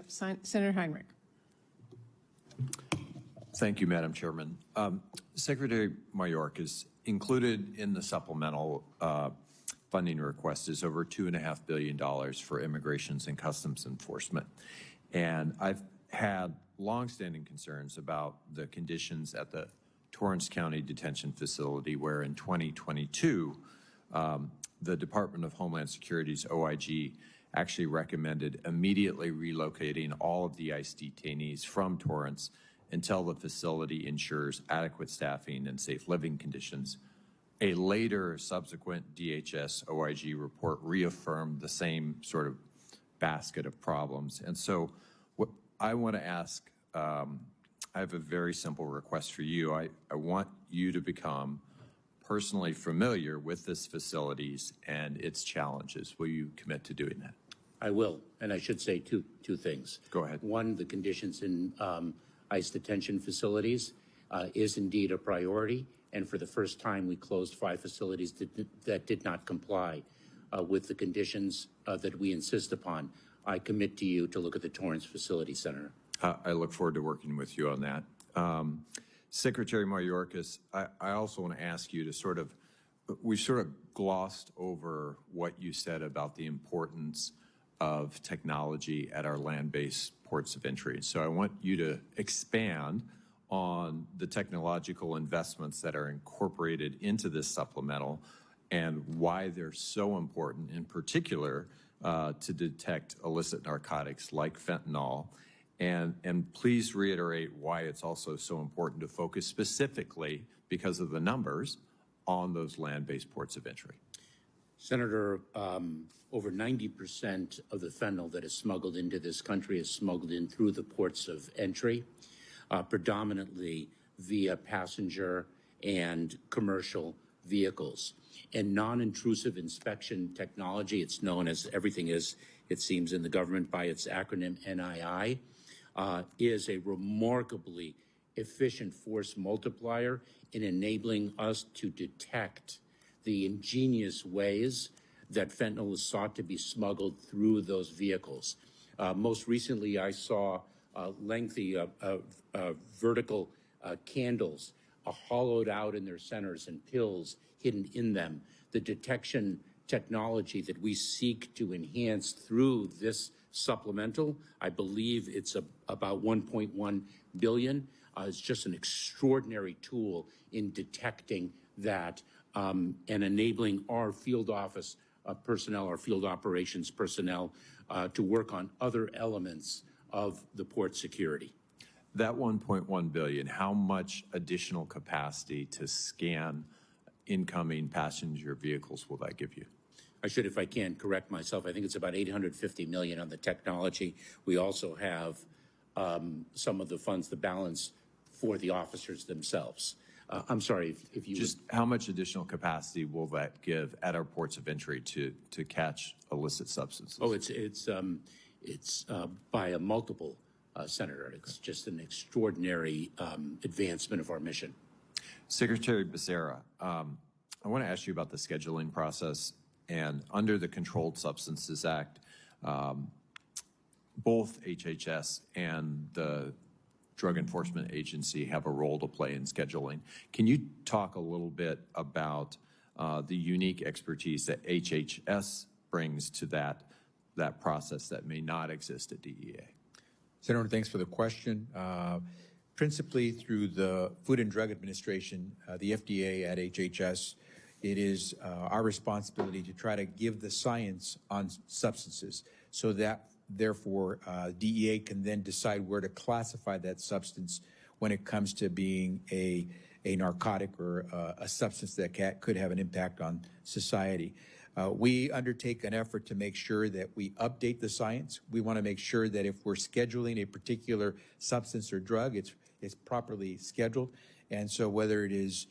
Senator Heinrich. Thank you, Madam Chairman. Secretary Mayorkas, included in the supplemental funding request is over $2.5 billion for immigrations and customs enforcement. And I've had longstanding concerns about the conditions at the Torrance County Detention Facility, where in 2022, the Department of Homeland Security's OIG actually recommended immediately relocating all of the ICE detainees from Torrance until the facility ensures adequate staffing and safe living conditions. A later subsequent DHS OIG report reaffirmed the same sort of basket of problems. And so what I want to ask, I have a very simple request for you. I want you to become personally familiar with this facilities and its challenges. Will you commit to doing that? I will, and I should say two things. Go ahead. One, the conditions in ICE detention facilities is indeed a priority, and for the first time, we closed 5 facilities that did not comply with the conditions that we insist upon. I commit to you to look at the Torrance facility, Senator. I look forward to working with you on that. Secretary Mayorkas, I also want to ask you to we've sort of glossed over what you said about the importance of technology at our land-based ports of entry. So I want you to expand on the technological investments that are incorporated into this supplemental and why they're so important, in particular, to detect illicit narcotics like fentanyl. And please reiterate why it's also so important to focus specifically, because of the numbers, on those land-based ports of entry. Senator, over 90% of the fentanyl that is smuggled into this country is smuggled in through the ports of entry, predominantly via passenger and commercial vehicles. And non-intrusive inspection technology, it's known as, everything is, it seems, in the government by its acronym NII, is a remarkably efficient force multiplier in enabling us to detect the ingenious ways that fentanyl is sought to be smuggled through those vehicles. Most recently, I saw lengthy vertical candles hollowed out in their centers and pills hidden in them. The detection technology that we seek to enhance through this supplemental, I believe it's about 1.1 billion. It's just an extraordinary tool in detecting that and enabling our field office personnel, our field operations personnel, to work on other elements of the port security. That 1.1 billion, how much additional capacity to scan incoming passenger vehicles will that give you? I should, if I can, correct myself. I think it's about 850 million on the technology. We also have some of the funds, the balance for the officers themselves. I'm sorry, if you just how much additional capacity will that give at our ports of entry to catch illicit substances? Oh, it's by a multiple, Senator. It's just an extraordinary advancement of our mission. Secretary Becerra, I want to ask you about the scheduling process. And under the Controlled Substances Act, both HHS and the Drug Enforcement Agency have a role to play in scheduling. Can you talk a little bit about the unique expertise that HHS brings to that process that may not exist at DEA? Senator, thanks for the question. Principally through the Food and Drug Administration, the FDA at HHS, it is our responsibility to try to give the science on substances so that therefore DEA can then decide where to classify that substance when it comes to being a narcotic or a substance that could have an impact on society. We undertake an effort to make sure that we update the science. We want to make sure that if we're scheduling a particular substance or drug, it's properly scheduled. And so whether it is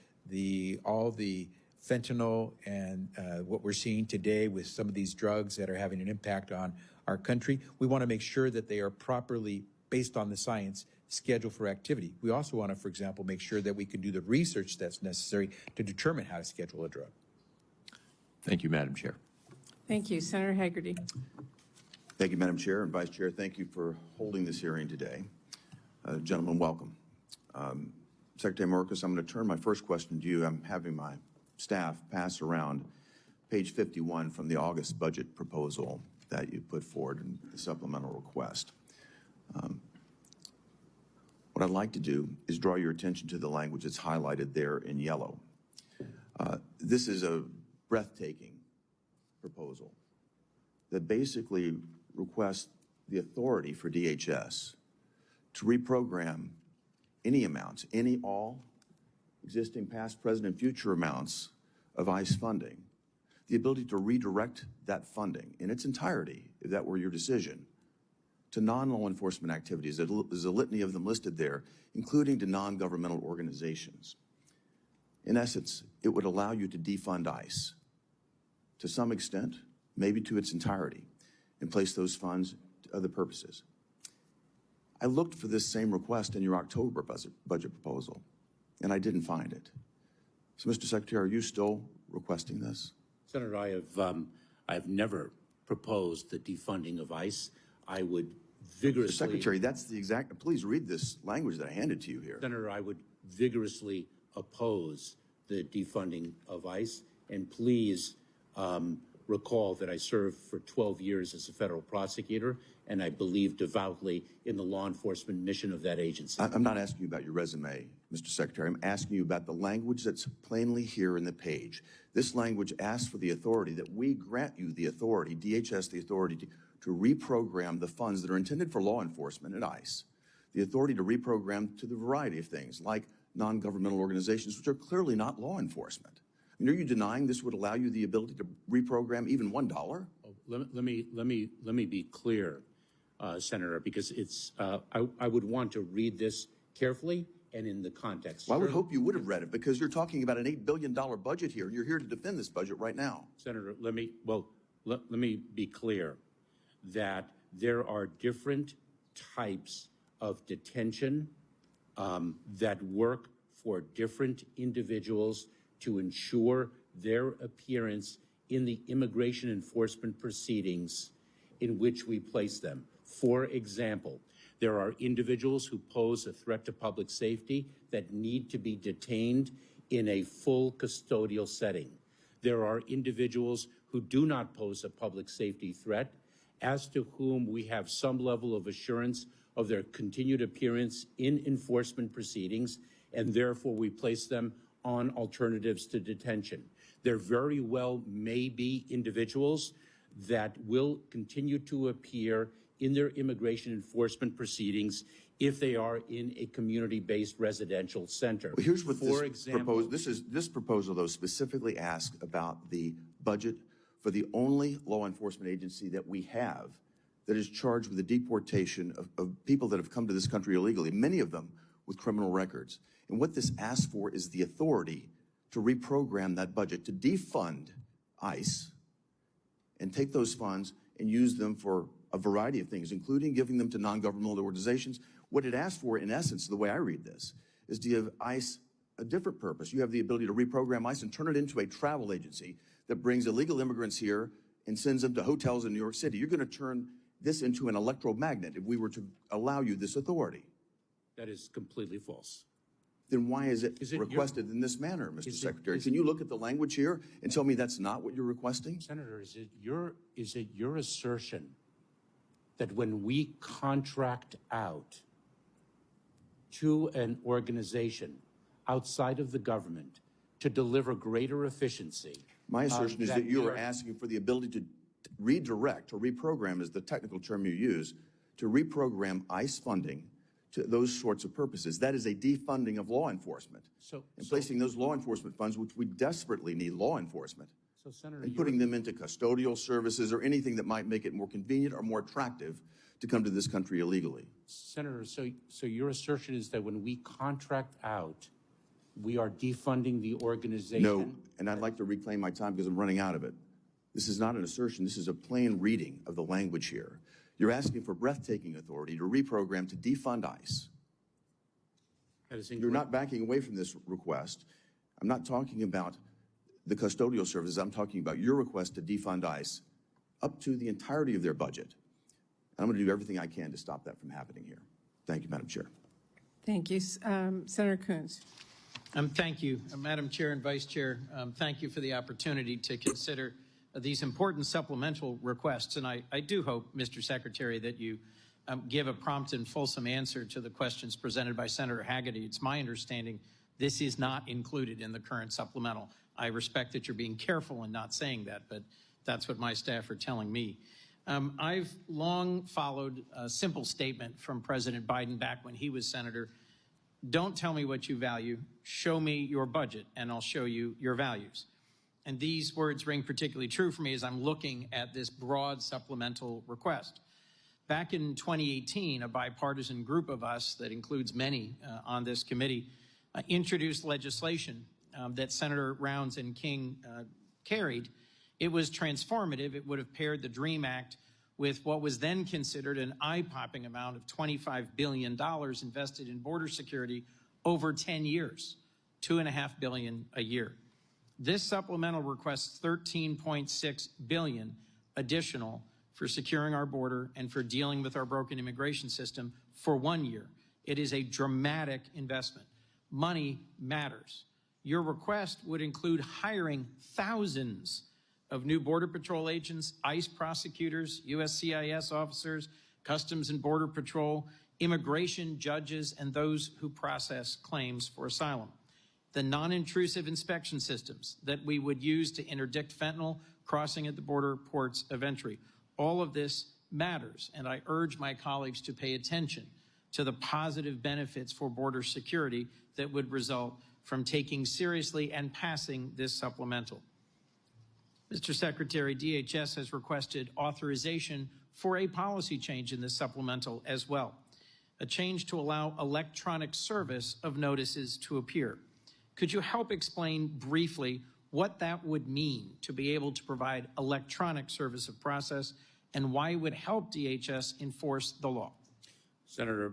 all the fentanyl and what we're seeing today with some of these drugs that are having an impact on our country, we want to make sure that they are properly, based on the science, scheduled for activity. We also want to, for example, make sure that we can do the research that's necessary to determine how to schedule a drug. Thank you, Madam Chair. Thank you. Senator Hagerty. Thank you, Madam Chair and Vice Chair. Thank you for holding this hearing today. Gentlemen, welcome. Secretary Mayorkas, I'm going to turn my first question to you. I'm having my staff pass around page 51 from the August budget proposal that you put forward in the supplemental request. What I'd like to do is draw your attention to the language that's highlighted there in yellow. This is a breathtaking proposal that basically requests the authority for DHS to reprogram any amounts, all existing past, present, and future amounts of ICE funding, the ability to redirect that funding in its entirety, if that were your decision, to non-law enforcement activities. There's a litany of them listed there, including to non-governmental organizations. In essence, it would allow you to defund ICE to some extent, maybe to its entirety, and place those funds to other purposes. I looked for this same request in your October budget proposal, and I didn't find it. So, Mr. Secretary, are you still requesting this? Senator, I have never proposed the defunding of ICE. I would vigorously— Mr. Secretary, that's the exact— please read this language that I handed to you here. Senator, I would vigorously oppose the defunding of ICE, and please recall that I served for 12 years as a federal prosecutor, and I believe devoutly in the law enforcement mission of that agency. I'm not asking you about your resume, Mr. Secretary. I'm asking you about the language that's plainly here in the page. This language asks for the authority, that we grant you the authority, DHS the authority to reprogram the funds that are intended for law enforcement at ICE, the authority to reprogram to the variety of things like non-governmental organizations, which are clearly not law enforcement. I mean, are you denying this would allow you the ability to reprogram even $1? Let me be clear, Senator, because it's I would want to read this carefully and in the context. Well, I would hope you would have read it, because you're talking about an $8 billion budget here, and you're here to defend this budget right now. Senator, let me be clear that there are different types of detention that work for different individuals to ensure their appearance in the immigration enforcement proceedings in which we place them. For example, there are individuals who pose a threat to public safety that need to be detained in a full custodial setting. There are individuals who do not pose a public safety threat, as to whom we have some level of assurance of their continued appearance in enforcement proceedings, and therefore we place them on alternatives to detention. There very well may be individuals that will continue to appear in their immigration enforcement proceedings if they are in a community-based residential center. Well, here's what this proposal, though, specifically asks about the budget for the only law enforcement agency that we have that is charged with the deportation of people that have come to this country illegally, many of them with criminal records. And what this asks for is the authority to reprogram that budget, to defund ICE and take those funds and use them for a variety of things, including giving them to non-governmental organizations. What it asks for, in essence, the way I read this, is to give ICE a different purpose. You have the ability to reprogram ICE and turn it into a travel agency that brings illegal immigrants here and sends them to hotels in New York City. You're going to turn this into an electromagnet if we were to allow you this authority. That is completely false. Then why is it requested in this manner, Mr. Secretary? Can you look at the language here and tell me that's not what you're requesting? Senator, is it your assertion that when we contract out to an organization outside of the government to deliver greater efficiency? My assertion is that you are asking for the ability to redirect, or reprogram is the technical term you use, to reprogram ICE funding to those sorts of purposes. That is a defunding of law enforcement. Placing those law enforcement funds, which we desperately need law enforcement, Senator, and putting them into custodial services or anything that might make it more convenient or more attractive to come to this country illegally. Senator, so your assertion is that when we contract out, we are defunding the organization? No, and I'd like to reclaim my time because I'm running out of it. This is not an assertion. This is a plain reading of the language here. You're asking for breathtaking authority to reprogram, to defund ICE. That is incorrect. You're not backing away from this request. I'm not talking about the custodial services. I'm talking about your request to defund ICE up to the entirety of their budget. I'm going to do everything I can to stop that from happening here. Thank you, Madam Chair. Thank you. Senator Coons. Thank you, Madam Chair and Vice Chair. Thank you for the opportunity to consider these important supplemental requests. And I do hope, Mr. Secretary, that you give a prompt and fulsome answer to the questions presented by Senator Hagerty. It's my understanding this is not included in the current supplemental. I respect that you're being careful in not saying that, but that's what my staff are telling me. I've long followed a simple statement from President Biden back when he was senator. Don't tell me what you value, show me your budget, and I'll show you your values. And these words ring particularly true for me as I'm looking at this broad supplemental request. Back in 2018, a bipartisan group of us that includes many on this committee introduced legislation that Senator Rounds and King carried. It was transformative. It would have paired the DREAM Act with what was then considered an eye-popping amount of $25 billion invested in border security over 10 years, $2.5 billion a year. This supplemental requests $13.6 billion additional for securing our border and for dealing with our broken immigration system for 1 year. It is a dramatic investment. Money matters. Your request would include hiring thousands of new Border Patrol agents, ICE prosecutors, USCIS officers, Customs and Border Patrol, immigration judges, and those who process claims for asylum. The non-intrusive inspection systems that we would use to interdict fentanyl crossing at the border ports of entry. All of this matters, and I urge my colleagues to pay attention to the positive benefits for border security that would result from taking seriously and passing this supplemental. Mr. Secretary, DHS has requested authorization for a policy change in this supplemental as well, a change to allow electronic service of notices to appear. Could you help explain briefly what that would mean to be able to provide electronic service of process and why it would help DHS enforce the law? Senator,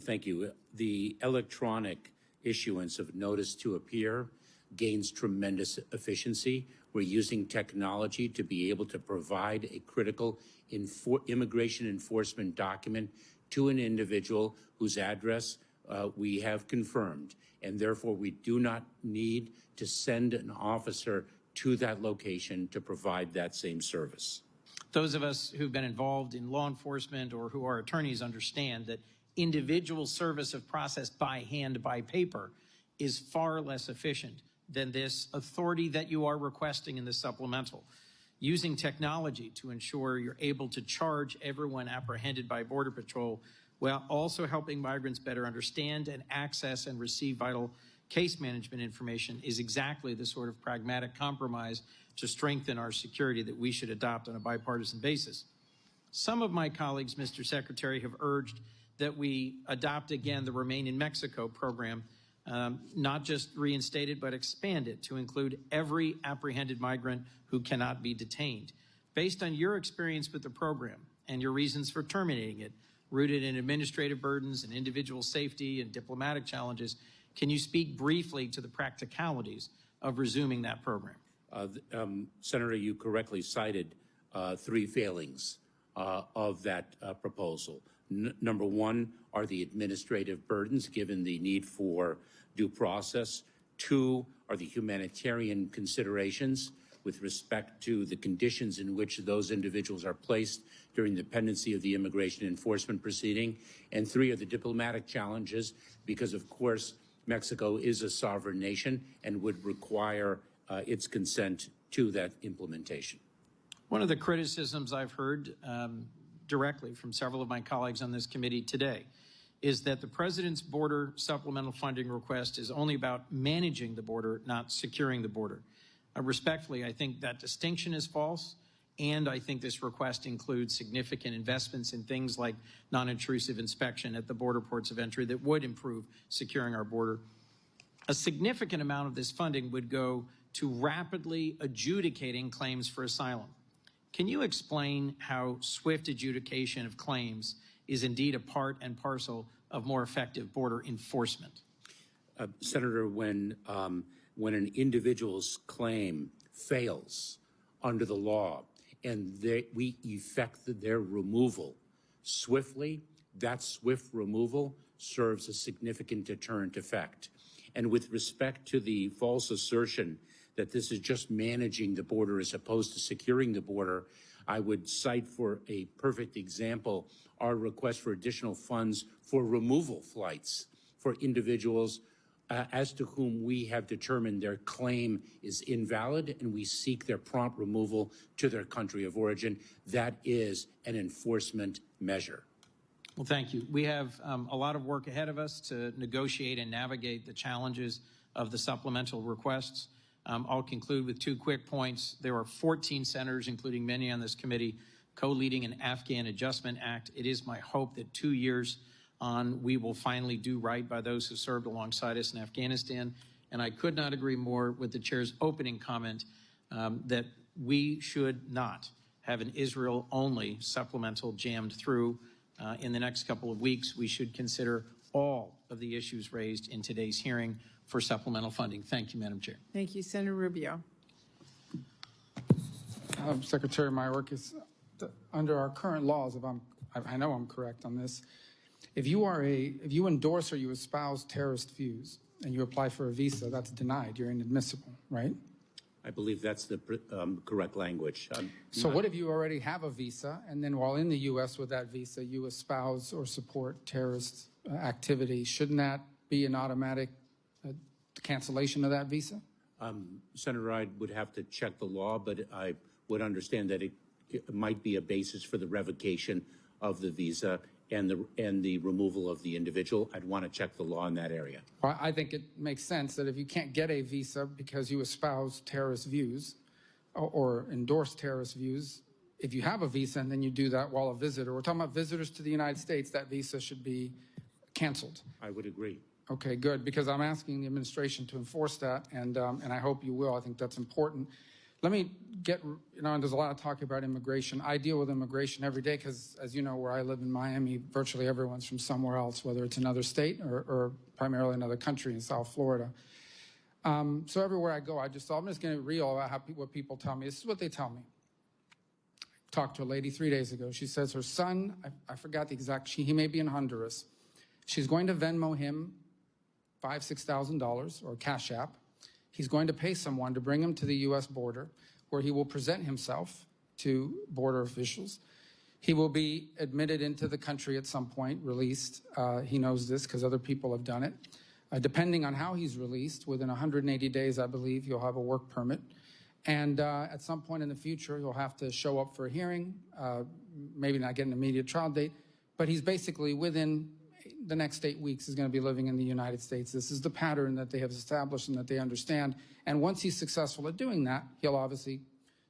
thank you. The electronic issuance of notice to appear gains tremendous efficiency. We're using technology to be able to provide a critical immigration enforcement document to an individual whose address we have confirmed, and therefore we do not need to send an officer to that location to provide that same service. Those of us who've been involved in law enforcement or who are attorneys understand that individual service of process by hand, by paper, is far less efficient than this authority that you are requesting in the supplemental. Using technology to ensure you're able to charge everyone apprehended by Border Patrol while also helping migrants better understand and access and receive vital case management information is exactly the sort of pragmatic compromise to strengthen our security that we should adopt on a bipartisan basis. Some of my colleagues, Mr. Secretary, have urged that we adopt again the Remain in Mexico program, not just reinstate it, but expand it to include every apprehended migrant who cannot be detained. Based on your experience with the program and your reasons for terminating it, rooted in administrative burdens and individual safety and diplomatic challenges, can you speak briefly to the practicalities of resuming that program? Senator, you correctly cited three failings of that proposal. Number one are the administrative burdens, given the need for due process. Two are the humanitarian considerations with respect to the conditions in which those individuals are placed during the pendency of the immigration enforcement proceeding. And three are the diplomatic challenges, because, of course, Mexico is a sovereign nation and would require its consent to that implementation. One of the criticisms I've heard directly from several of my colleagues on this committee today is that the president's border supplemental funding request is only about managing the border, not securing the border. Respectfully, I think that distinction is false, and I think this request includes significant investments in things like non-intrusive inspection at the border ports of entry that would improve securing our border. A significant amount of this funding would go to rapidly adjudicating claims for asylum. Can you explain how swift adjudication of claims is indeed a part and parcel of more effective border enforcement? Senator, when an individual's claim fails under the law and we effect their removal swiftly, that swift removal serves a significant deterrent effect. And with respect to the false assertion that this is just managing the border as opposed to securing the border, I would cite for a perfect example our request for additional funds for removal flights for individuals as to whom we have determined their claim is invalid, and we seek their prompt removal to their country of origin. That is an enforcement measure. Well, thank you. We have a lot of work ahead of us to negotiate and navigate the challenges of the supplemental requests. I'll conclude with 2 quick points. There are 14 senators, including many on this committee, co-leading an Afghan Adjustment Act. It is my hope that 2 years on, we will finally do right by those who served alongside us in Afghanistan. And I could not agree more with the chair's opening comment that we should not have an Israel-only supplemental jammed through in the next couple of weeks. We should consider all of the issues raised in today's hearing for supplemental funding. Thank you, Madam Chair. Thank you, Senator Rubio. Secretary Mayorkas, under our current laws, if I know I'm correct on this, if you endorse or you espouse terrorist views and you apply for a visa, that's denied. You're inadmissible, right? I believe that's the correct language. So what if you already have a visa, and then while in the U.S. with that visa, you espouse or support terrorist activity? Shouldn't that be an automatic cancellation of that visa? Senator, I would have to check the law, but I would understand that it might be a basis for the revocation of the visa and the removal of the individual. I'd want to check the law in that area. Well, I think it makes sense that if you can't get a visa because you espouse terrorist views or endorse terrorist views, if you have a visa and then you do that while a visitor, we're talking about visitors to the United States, that visa should be canceled. I would agree. Okay, good, because I'm asking the administration to enforce that, and I hope you will. I think that's important. Let me get, there's a lot of talk about immigration. I deal with immigration every day because, as you know, where I live in Miami, virtually everyone's from somewhere else, whether it's another state or primarily another country in South Florida. So everywhere I go, I'm just going to read all about what people tell me. This is what they tell me. I talked to a lady 3 days ago. She says her son, I forgot the exact, he may be in Honduras. She's going to Venmo him $5,000, $6,000 or Cash App. He's going to pay someone to bring him to the U.S. border where he will present himself to border officials. He will be admitted into the country at some point, released. He knows this because other people have done it. Depending on how he's released, within 180 days, I believe, he'll have a work permit. And at some point in the future, he'll have to show up for a hearing, maybe not get an immediate trial date, but he's basically within the next 8 weeks is going to be living in the United States. This is the pattern that they have established and that they understand. And once he's successful at doing that, he'll obviously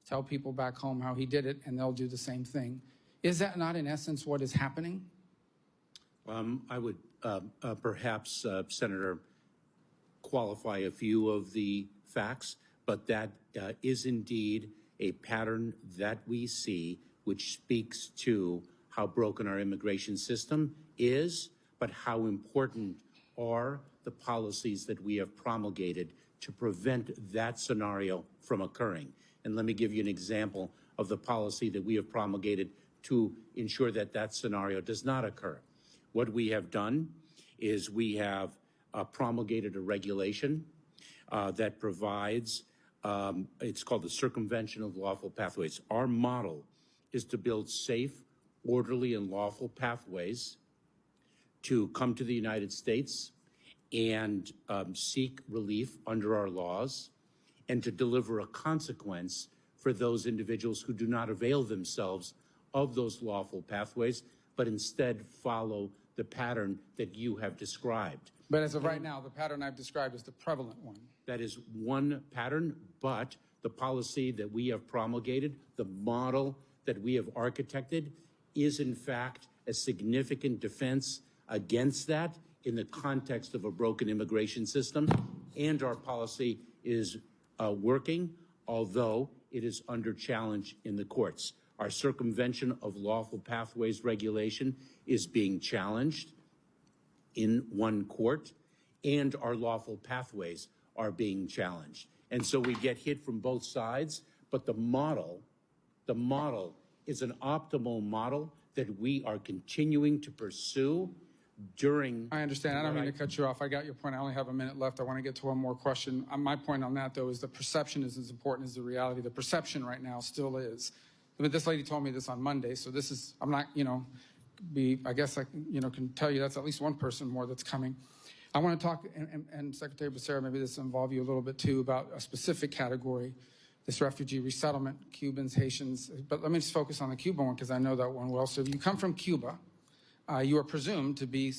tell people back home how he did it, and they'll do the same thing. Is that not, in essence, what is happening? I would perhaps, Senator, qualify a few of the facts, but that is indeed a pattern that we see, which speaks to how broken our immigration system is, but how important are the policies that we have promulgated to prevent that scenario from occurring. And let me give you an example of the policy that we have promulgated to ensure that that scenario does not occur. What we have done is we have promulgated a regulation that provides, it's called the circumvention of lawful pathways. Our model is to build safe, orderly, and lawful pathways to come to the United States and seek relief under our laws, and to deliver a consequence for those individuals who do not avail themselves of those lawful pathways, but instead follow the pattern that you have described. But as of right now, the pattern I've described is the prevalent one. That is one pattern, but the policy that we have promulgated, the model that we have architected, is in fact a significant defense against that in the context of a broken immigration system. And our policy is working, although it is under challenge in the courts. Our circumvention of lawful pathways regulation is being challenged in one court, and our lawful pathways are being challenged. And so we get hit from both sides, but the model is an optimal model that we are continuing to pursue during. I understand. I don't mean to cut you off. I got your point. I only have a minute left. I want to get to one more question. My point on that, though, is the perception is as important as the reality. The perception right now still is. I mean, this lady told me this on Monday, so this is, I'm not, I guess I, can tell you that's at least one person more that's coming. I want to talk, and Secretary Becerra, maybe this will involve you a little bit too, about a specific category, this refugee resettlement, Cubans, Haitians. But let me just focus on the Cuban one because I know that one well. So if you come from Cuba, you are presumed to be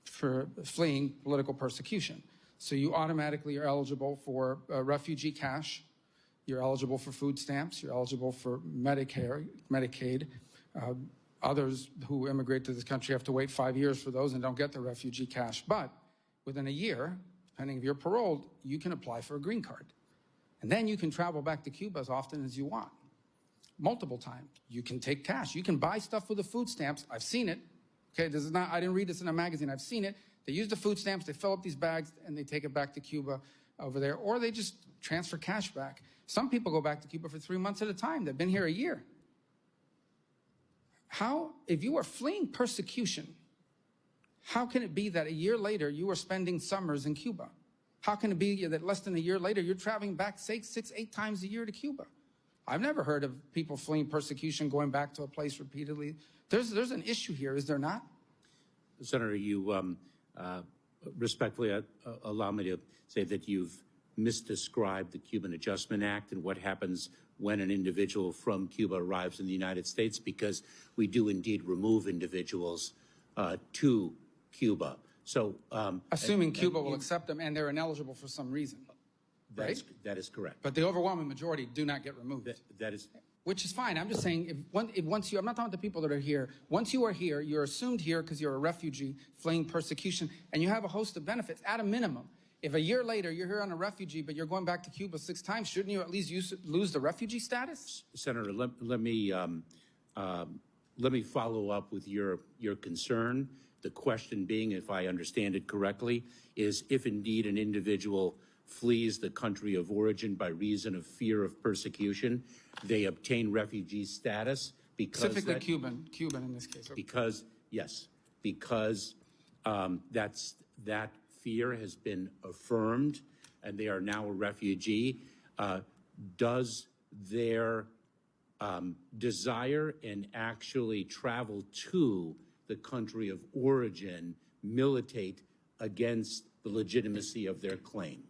for fleeing political persecution. So you automatically are eligible for refugee cash. You're eligible for food stamps. You're eligible for Medicaid. Others who immigrate to this country have to wait 5 years for those and don't get the refugee cash. But within a year, depending if you're paroled, you can apply for a green card. And then you can travel back to Cuba as often as you want, multiple times. You can take cash. You can buy stuff with the food stamps. I've seen it. Okay, this is not, I didn't read this in a magazine. I've seen it. They use the food stamps, they fill up these bags, and they take it back to Cuba over there, or they just transfer cash back. Some people go back to Cuba for 3 months at a time. They've been here a year. How, if you are fleeing persecution, how can it be that a year later you are spending summers in Cuba? How can it be that less than a year later you're traveling back 6, 8 times a year to Cuba? I've never heard of people fleeing persecution going back to a place repeatedly. There's an issue here, is there not? Senator, you respectfully allow me to say that you've misdescribed the Cuban Adjustment Act and what happens when an individual from Cuba arrives in the United States, because we do indeed remove individuals to Cuba. So, assuming Cuba will accept them and they're ineligible for some reason, right? That is correct. But the overwhelming majority do not get removed. That is. Which is fine. I'm just saying, if once you, I'm not talking about the people that are here. Once you are here, you're assumed here because you're a refugee fleeing persecution, and you have a host of benefits at a minimum. If a year later you're here on a refugee, but you're going back to Cuba 6 times, shouldn't you at least lose the refugee status? Senator, let me follow up with your concern. The question being, if I understand it correctly, is if indeed an individual flees the country of origin by reason of fear of persecution, they obtain refugee status because specifically Cuban in this case. Okay. Because yes, because that fear has been affirmed, and they are now a refugee. Does their desire and actually travel to the country of origin militate against the legitimacy of their claim?